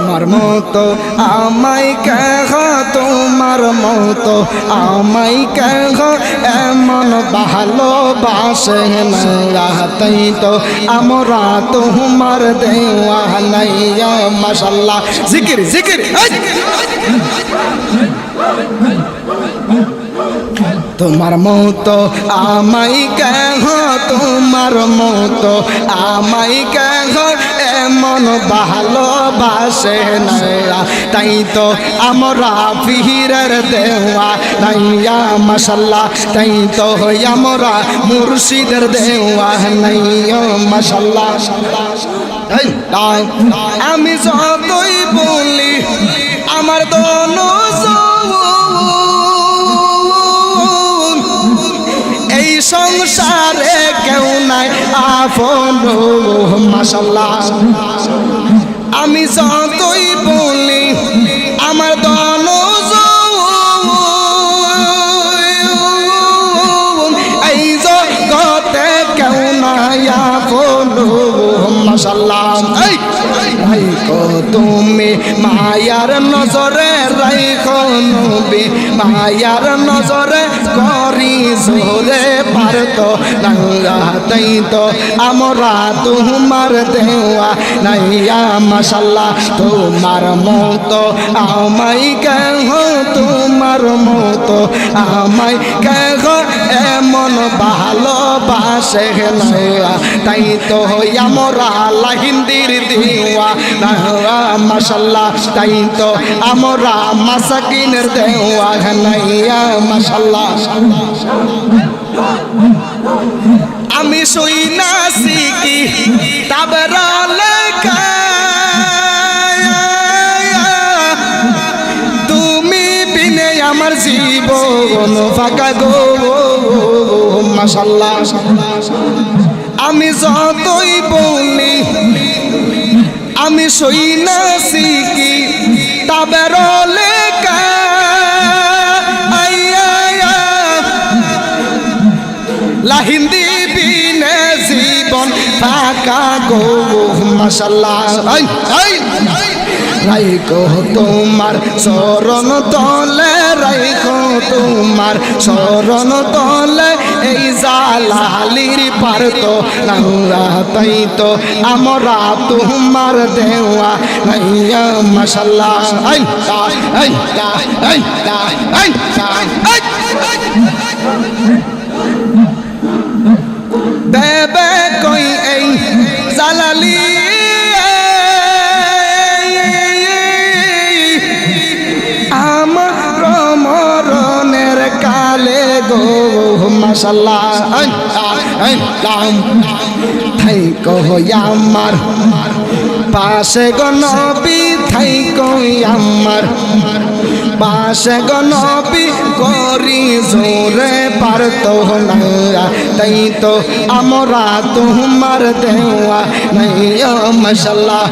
তোমার মতো আমায় কেহ, তোমার মতো আমায় কেহ এমন ভালোবাসে না, তাই তো আমরা তোমার দেওয়ানা। মাশাআল্লাহ, জিকির জিকির। তোমার মতো আমায় কেহ, তোমার মতো আমায় কেহ এমন ভালোবাসে না, তাই তো আমরা পীরের দেওয়ানা। মাশাআল্লাহ, তাই তো আমরা মুর্শিদের দেওয়ানা। মাশাআল্লাহ, আমি যতই বলি আমার দোনো এই সংসারে কেউ নাই আপন। মাশাআল্লাহ, আমি যতই বলি আমার দোনো এই জগতে কেউ নাই আপন। মাশাআল্লাহ, রাইখো তুমি মায়ার নজরে, রাইখো নবী মায়ার নজরে, করি জোরে পারতো না, তাই তো আমরা তোমার দেওয়ানা। মাশাআল্লাহ, তোমার মতো আমায় কেহ, তোমার মতো আমায় কেহ এমন ভালোবাসে না, তাই তো আমরা লাহিন্দির দেওয়ানা। মাশাআল্লাহ, তাই তো আমরা মাসাকিনের দেওয়ানা। মাশাআল্লাহ, আমি শুই না শিখি তাবর লেখা, তুমি বিনে আমার জীবন ফাঁকা গো। মাশাআল্লাহ, আমি যতই বলি আমি শুই না শিখি তাবর লেখা, লাহিন্দি বিনে জীবন ফাঁকা গো। মাশাআল্লাহ, রাইখো তোমার চরণ তলে, রাইখো তোমার চরণ তলে, এই জালালির পারতো না, তাই তো আমরা তোমার দেওয়ানা। মাশাআল্লাহ, দেবে কই এই জালালি আমার মরণের কালে গো। মাশাআল্লাহ, থাই কহ আমার পাশে গো নবী, থাই কই আমার পাশে গো নবী, করি জোরে পারতো না, তাই তো আমরা তোমার দেওয়ানা। মাশাআল্লাহ।